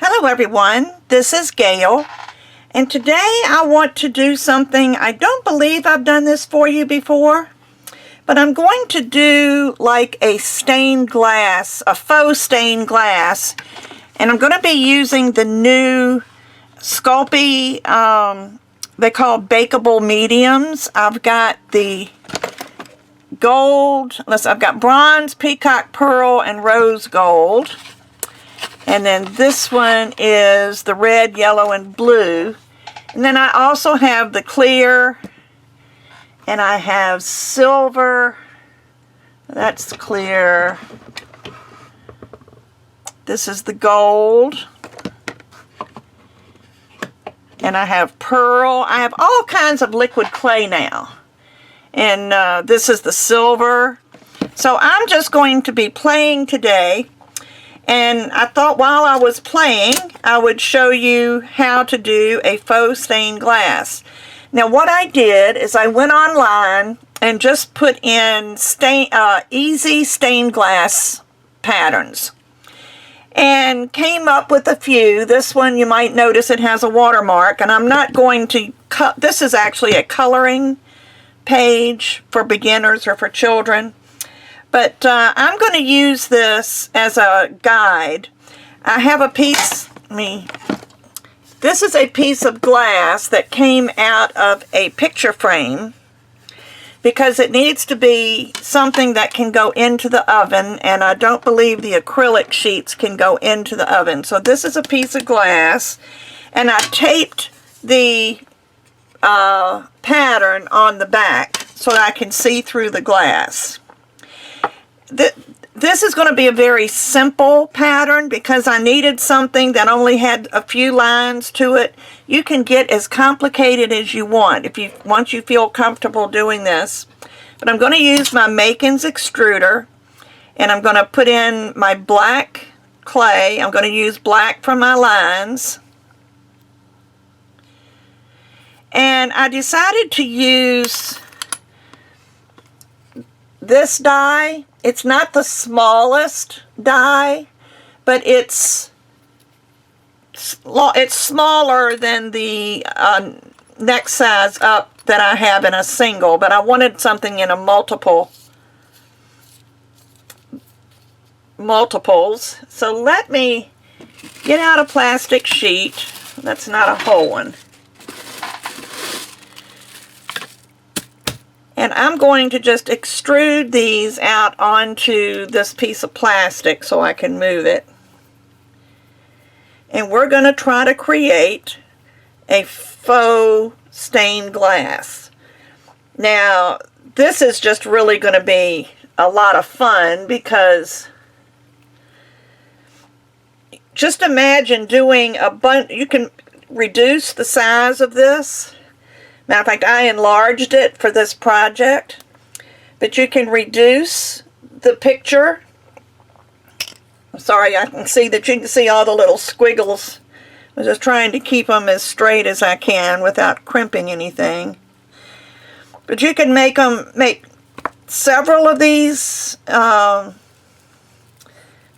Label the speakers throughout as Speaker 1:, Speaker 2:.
Speaker 1: Hello everyone, this is Gayle, and today I want to do something. I don't believe I've done this for you before, but I'm going to do like a stained glass, a faux stained glass, and I'm going to be using the new Sculpey, they call bakeable mediums. I've got the gold, I've got bronze, peacock pearl, and rose gold. And then this one is the red, yellow, and blue. And then I also have the clear, and I have silver. That's clear. This is the gold. And I have pearl. I have all kinds of liquid clay now. And this is the silver. So I'm just going to be playing today. And I thought while I was playing, I would show you how to do a faux stained glass. Now what I did is I went online and just put in easy stained glass patterns. And came up with a few. This one you might notice it has a watermark. And I'm not going to cut, this is actually a coloring page for beginners or for children. But I'm going to use this as a guide. I have a piece, this is a piece of glass that came out of a picture frame because it needs to be something that can go into the oven, and I don't believe the acrylic sheets can go into the oven. So this is a piece of glass, and I taped the pattern on the back so that I can see through the glass. This is going to be a very simple pattern because I needed something that only had a few lines to it. You can get as complicated as you want once you feel comfortable doing this. But I'm going to use my Makin's extruder, and I'm going to put in my black clay. I'm going to use black for my lines. And I decided to use this die. It's not the smallest die, but it's smaller than the next size up that I have in a single, but I wanted something in a multiples. So let me get out a plastic sheet. That's not a whole one. And I'm going to just extrude these out onto this piece of plastic so I can move it. And we're going to try to create a faux stained glass. Now, this is just really going to be a lot of fun because just imagine doing a bunch. You can reduce the size of this. Matter of fact, I enlarged it for this project, but you can reduce the picture. I'm sorry, I can see that you can see all the little squiggles. I'm just trying to keep them as straight as I can without crimping anything. But you can make several of these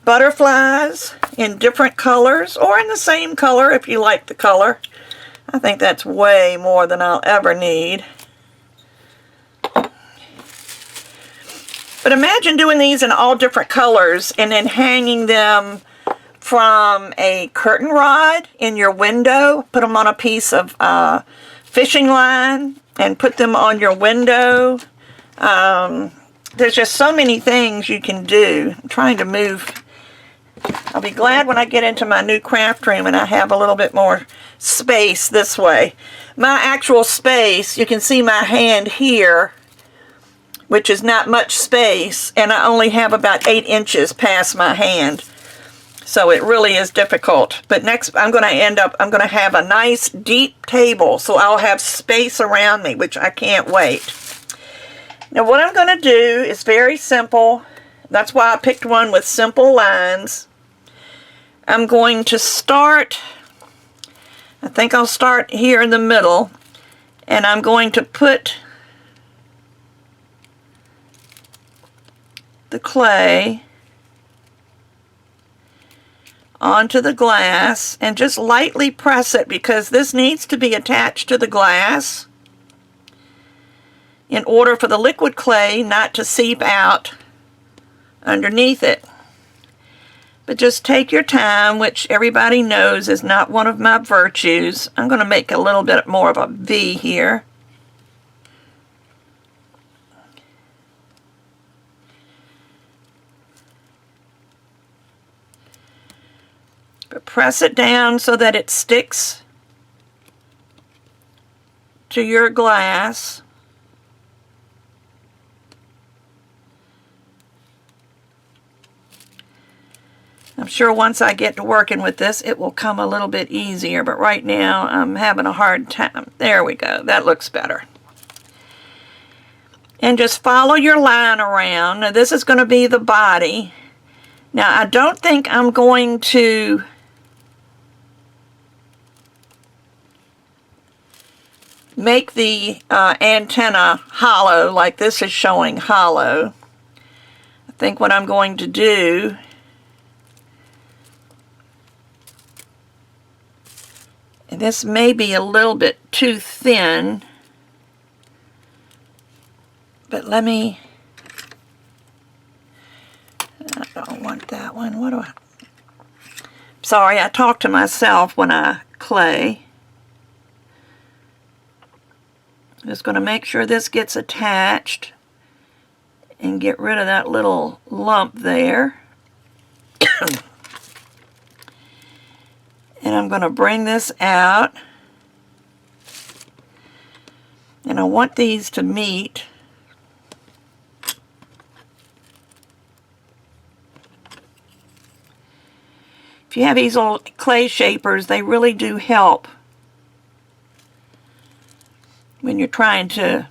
Speaker 1: butterflies in different colors or in the same color if you like the color. I think that's way more than I'll ever need. But imagine doing these in all different colors and then hanging them from a curtain rod in your window. Put them on a piece of fishing line and put them on your window. There's just so many things you can do. I'm trying to move. I'll be glad when I get into my new craft room and I have a little bit more space this way. My actual space, you can see my hand here, which is not much space, and I only have about 8 inches past my hand. So it really is difficult. But next I'm going to have a nice deep table, so I'll have space around me, which I can't wait. Now what I'm going to do is very simple. That's why I picked one with simple lines. I'm going to start, I think I'll start here in the middle, and I'm going to put the clay onto the glass and just lightly press it, because this needs to be attached to the glass in order for the liquid clay not to seep out underneath it. But just take your time, which everybody knows is not one of my virtues. I'm going to make a little bit more of a V here. But press it down so that it sticks to your glass. I'm sure once I get to working with this, it will come a little bit easier, but right now I'm having a hard time. There we go. That looks better. And just follow your line around. Now, this is going to be the body. Now, I don't think I'm going to make the antenna hollow like this is showing hollow. I think what I'm going to do and this may be a little bit too thin, but let me, I don't want that one. What do I, sorry, I talk to myself when I clay. I'm just going to make sure this gets attached and get rid of that little lump there. And I'm going to bring this out. And I want these to meet. If you have these little clay shapers, they really do help when you're trying to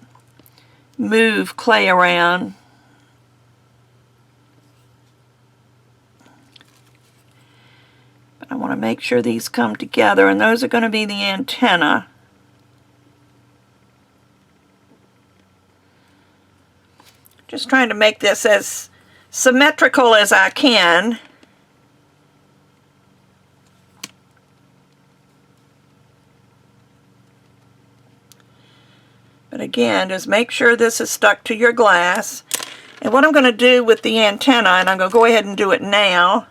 Speaker 1: move clay around. But I want to make sure these come together, and those are going to be the antenna. Just trying to make this as symmetrical as I can. But again, just make sure this is stuck to your glass. And what I'm going to do with the antenna, and I'm going to go ahead and do it now,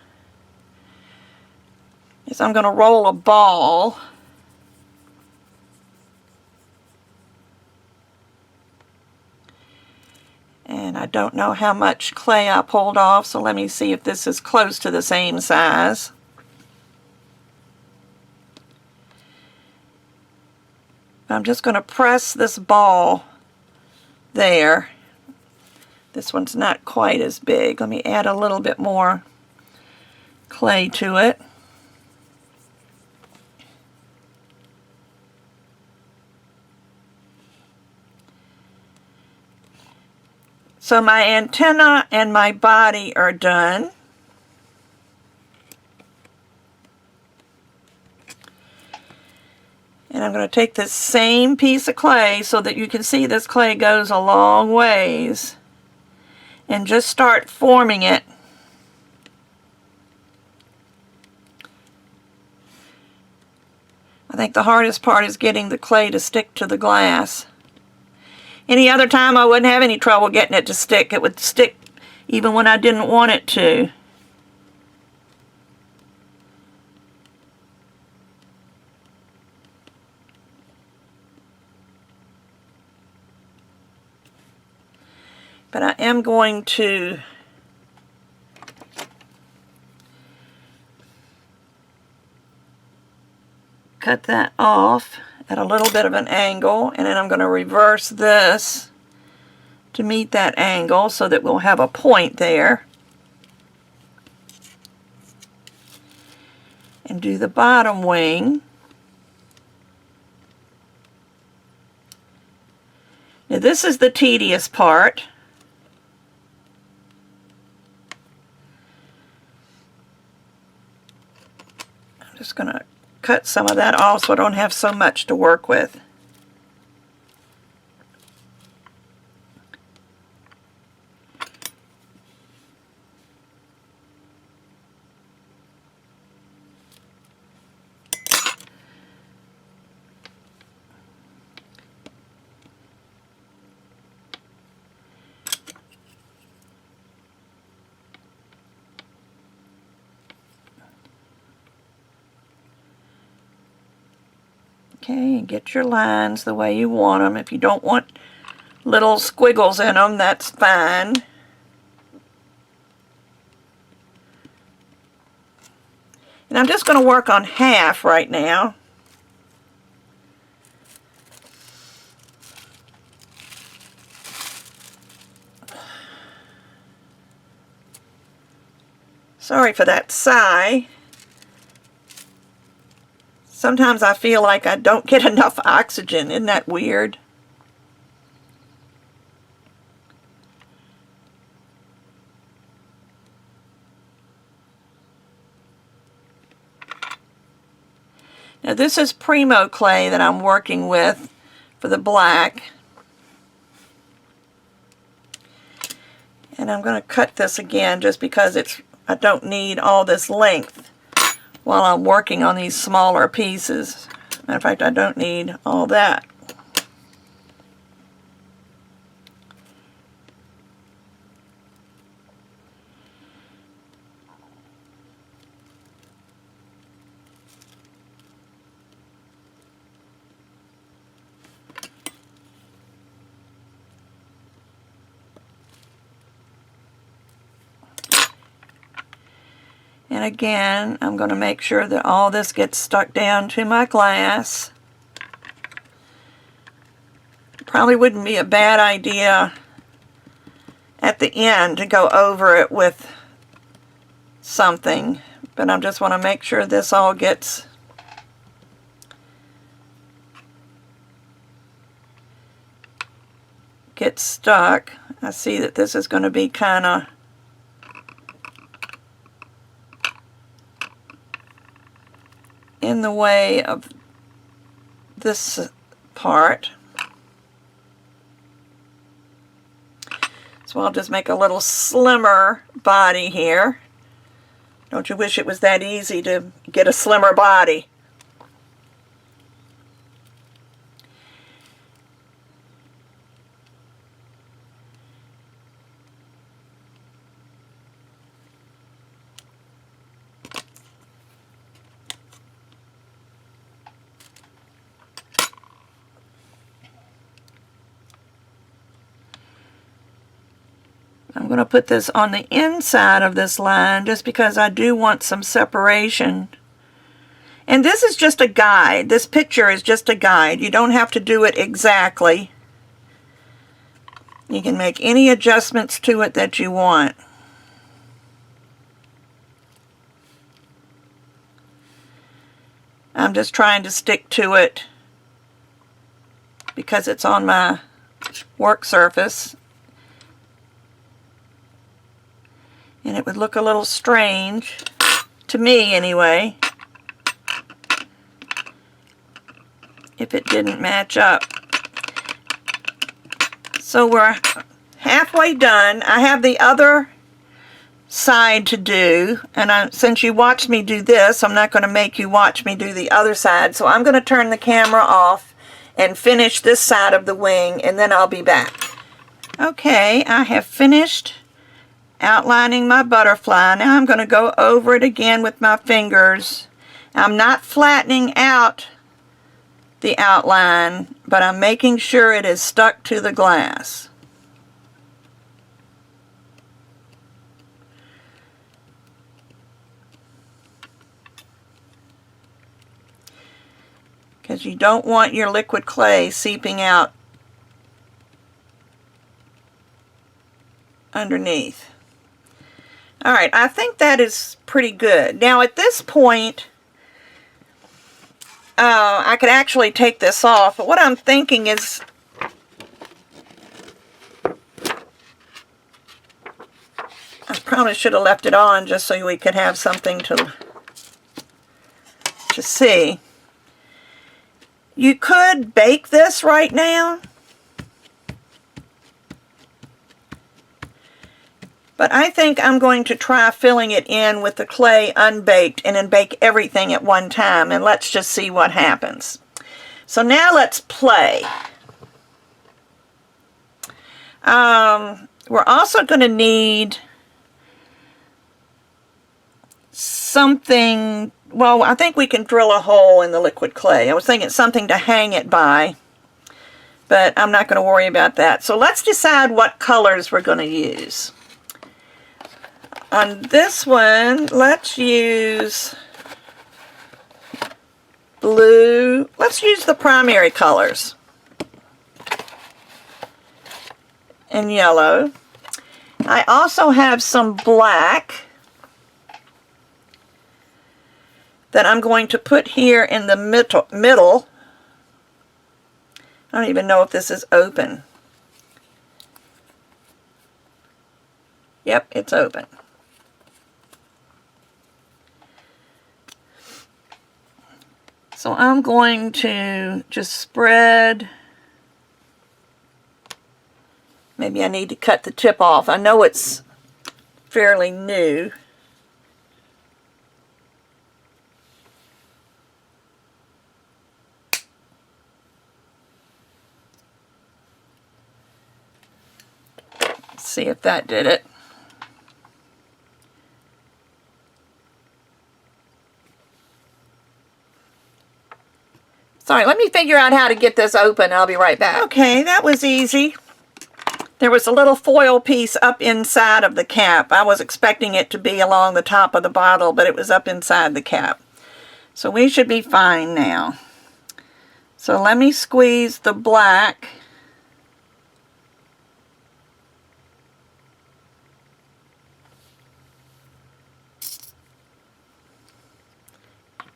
Speaker 1: is I'm going to roll a ball. And I don't know how much clay I pulled off, so let me see if this is close to the same size. I'm just going to press this ball there. This one's not quite as big. Let me add a little bit more clay to it. So my antenna and my body are done. And I'm going to take this same piece of clay so that you can see this clay goes a long ways, and just start forming it. I think the hardest part is getting the clay to stick to the glass. Any other time I wouldn't have any trouble getting it to stick. It would stick even when I didn't want it to. But I am going to cut that off at a little bit of an angle, and then I'm going to reverse this to meet that angle so that we'll have a point there. And do the bottom wing. Now this is the tedious part. I'm just going to cut some of that off so I don't have so much to work with. Okay, and get your lines the way you want them. If you don't want little squiggles in them, that's fine. And I'm just going to work on half right now. Sorry for that sigh. Sometimes I feel like I don't get enough oxygen. Isn't that weird? Now this is Primo clay that I'm working with for the black. And I'm going to cut this again just because I don't need all this length while I'm working on these smaller pieces. Matter of fact, I don't need all that. And again, I'm going to make sure that all this gets stuck down to my glass. Probably wouldn't be a bad idea at the end to go over it with something, but I just want to make sure this all gets stuck. I see that this is going to be kind of in the way of this part. So I'll just make a little slimmer body here. Don't you wish it was that easy to get a slimmer body? I'm going to put this on the inside of this line just because I do want some separation. And this is just a guide. This picture is just a guide. You don't have to do it exactly. You can make any adjustments to it that you want. I'm just trying to stick to it because it's on my work surface. And it would look a little strange, to me anyway, if it didn't match up. So we're halfway done. I have the other side to do, and since you watched me do this, I'm not going to make you watch me do the other side. So I'm going to turn the camera off and finish this side of the wing, and then I'll be back. Okay, I have finished outlining my butterfly. Now I'm going to go over it again with my fingers. I'm not flattening out the outline, but I'm making sure it is stuck to the glass. Because you don't want your liquid clay seeping out underneath. Alright, I think that is pretty good. Now at this point, I could actually take this off, but what I'm thinking is I probably should have left it on just so we could have something to see. You could bake this right now, but I think I'm going to try filling it in with the clay unbaked and then bake everything at one time, and let's just see what happens. So now let's play. We're also going to need something well, I think we can drill a hole in the liquid clay. I was thinking something to hang it by, but I'm not going to worry about that. So let's decide what colors we're going to use. On this one, let's use blue. Let's use the primary colors. And yellow. I also have some black that I'm going to put here in the middle. I don't even know if this is open. Yep, it's open. So I'm going to just spread. Maybe I need to cut the tip off. I know it's fairly new. Let's see if that did it. Sorry, let me figure out how to get this open. I'll be right back. Okay, that was easy. There was a little foil piece up inside of the cap. I was expecting it to be along the top of the bottle, but it was up inside the cap. So we should be fine now. So let me squeeze the black.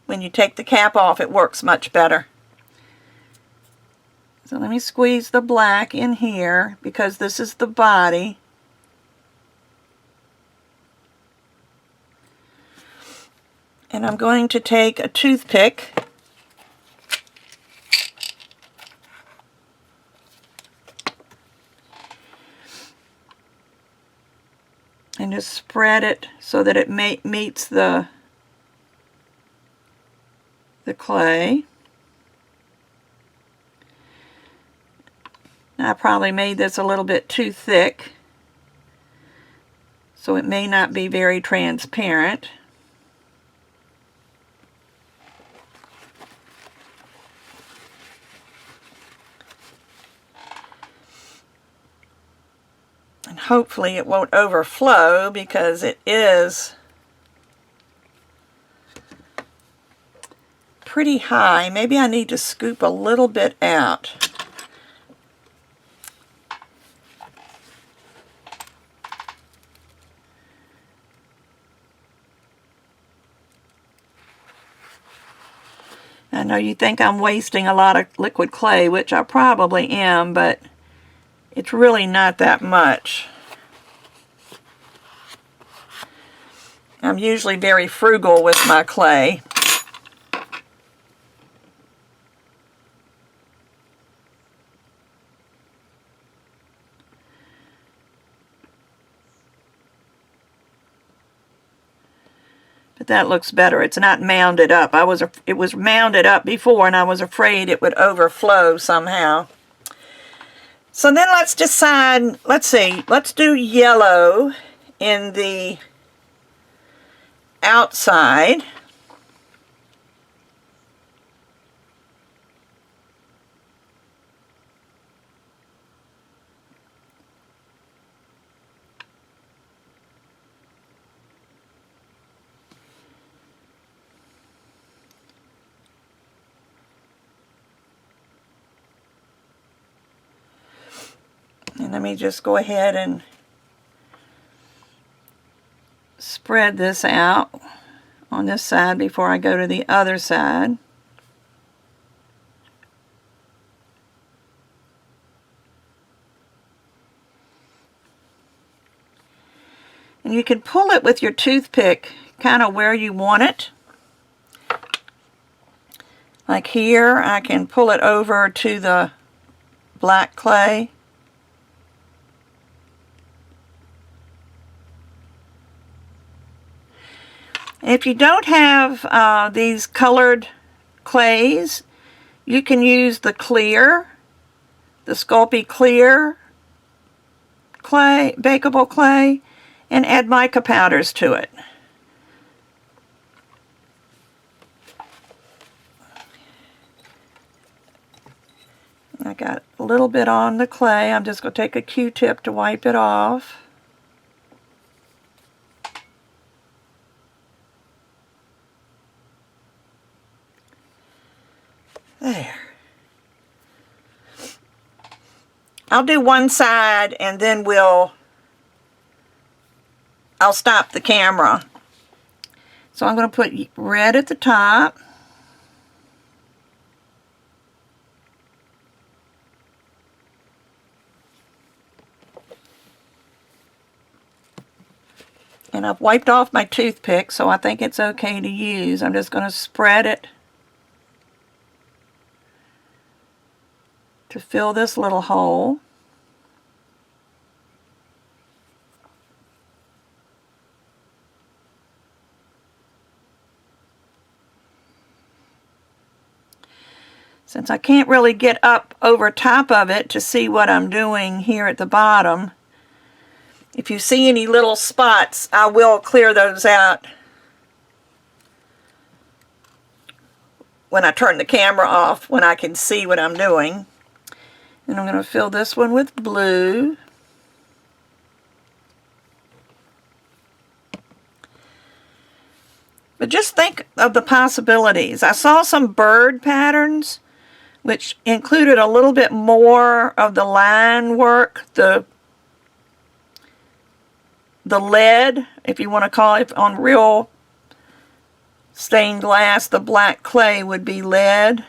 Speaker 1: When you take the cap off, it works much better. So let me squeeze the black in here because this is the body. And I'm going to take a toothpick and just spread it so that it meets the clay. I probably made this a little bit too thick, so it may not be very transparent. And hopefully it won't overflow because it is pretty high. Maybe I need to scoop a little bit out. I know you think I'm wasting a lot of liquid clay, which I probably am, but it's really not that much. I'm usually very frugal with my clay. But that looks better. It's not mounded up. It was mounded up before and I was afraid it would overflow somehow. So then let's decide, let's do yellow in the outside. And let me just go ahead and spread this out on this side before I go to the other side. And you can pull it with your toothpick kind of where you want it. Like here, I can pull it over to the black clay. If you don't have these colored clays, you can use the clear, the Sculpey clear clay, bakeable clay, and add mica powders to it. I got a little bit on the clay. I'm just going to take a Q-tip to wipe it off. There. I'll do one side and then I'll stop the camera. So I'm going to put red at the top. And I've wiped off my toothpick, so I think it's okay to use. I'm just going to spread it to fill this little hole. Since I can't really get up over top of it to see what I'm doing here at the bottom, if you see any little spots, I will clear those out when I turn the camera off, when I can see what I'm doing. And I'm going to fill this one with blue. But just think of the possibilities. I saw some bird patterns which included a little bit more of the line work, the lead, if you want to call it. On real stained glass, the black clay would be lead.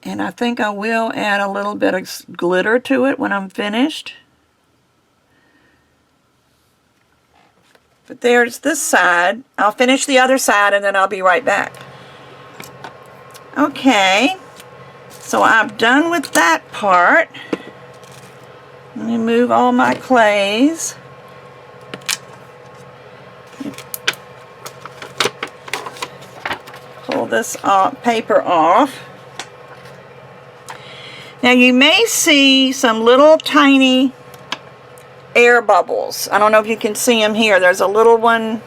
Speaker 1: And I think I will add a little bit of glitter to it when I'm finished. But there's this side. I'll finish the other side and then I'll be right back. Okay, so I'm done with that part. Let me move all my clays. Pull this paper off. Now you may see some little tiny air bubbles. I don't know if you can see them here. There's a little one.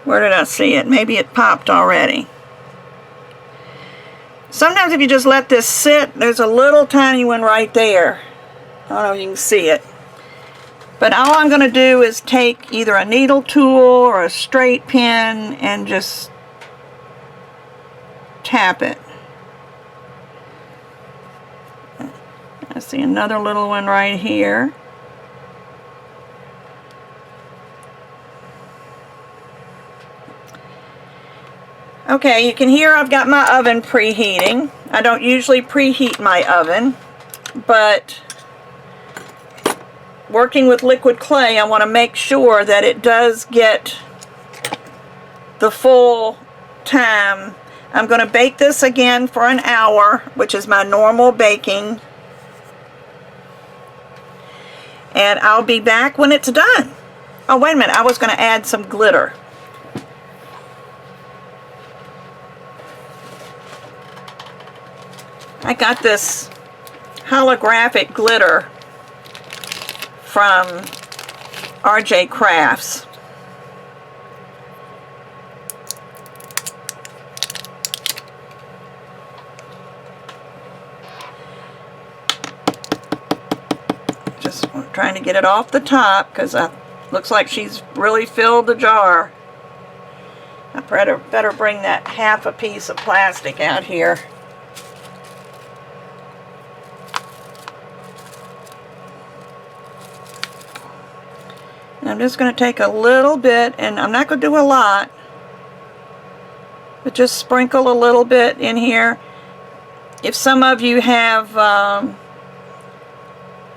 Speaker 1: Where did I see it? Maybe it popped already. Sometimes if you just let this sit, there's a little tiny one right there. I don't know if you can see it. But all I'm going to do is take either a needle tool or a straight pin and just tap it. I see another little one right here. Okay, you can hear I've got my oven preheating. I don't usually preheat my oven, but working with liquid clay, I want to make sure that it does get the full time. I'm going to bake this again for an hour, which is my normal baking. And I'll be back when it's done. Oh, wait a minute. I was going to add some glitter. I got this holographic glitter from RJ Crafts. Just trying to get it off the top because it looks like she's really filled the jar. I better bring that half a piece of plastic out here. And I'm just going to take a little bit, and I'm not going to do a lot, but just sprinkle a little bit in here. If some of you have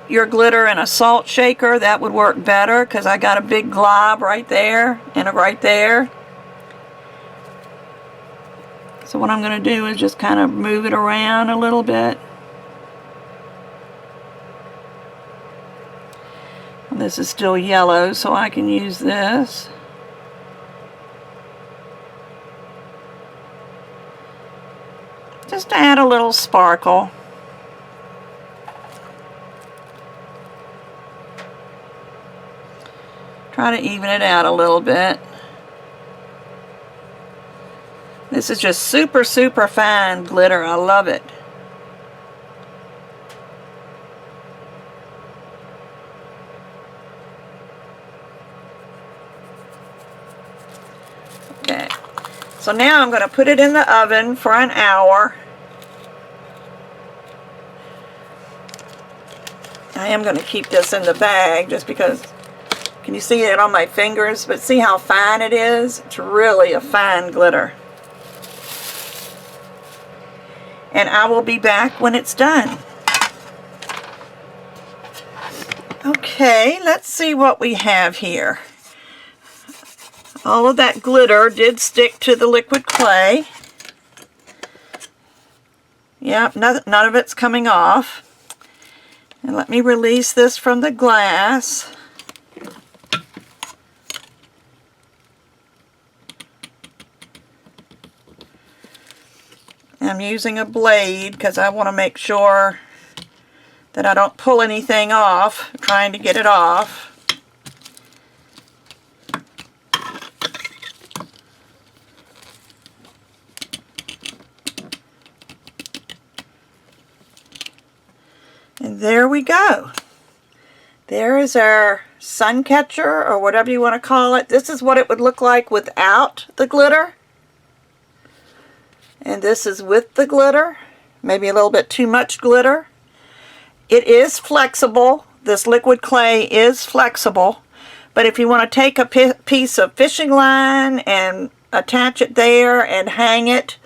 Speaker 1: your glitter in a salt shaker, that would work better because I got a big glob right there and right there. So what I'm going to do is just kind of move it around a little bit. And this is still yellow, so I can use this. Just to add a little sparkle. Try to even it out a little bit. This is just super, super fine glitter. I love it. Okay, so now I'm going to put it in the oven for an hour. I am going to keep this in the bag just because, can you see it on my fingers? But see how fine it is? It's really a fine glitter. And I will be back when it's done. Okay, let's see what we have here. All of that glitter did stick to the liquid clay. Yep, none of it's coming off. And let me release this from the glass. I'm using a blade because I want to make sure that I don't pull anything off, trying to get it off. And there we go. There is our sun catcher, or whatever you want to call it. This is what it would look like without the glitter. And this is with the glitter. Maybe a little bit too much glitter. It is flexible. This liquid clay is flexible. But if you want to take a piece of fishing line and attach it there and hang it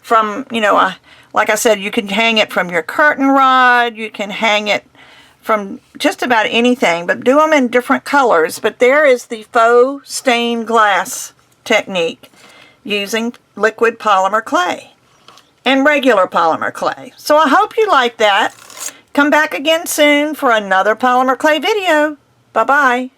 Speaker 1: from, you know, like I said, you can hang it from your curtain rod. You can hang it from just about anything, but do them in different colors. But there is the faux stained glass technique using liquid polymer clay and regular polymer clay. So I hope you like that. Come back again soon for another polymer clay video. Bye-bye.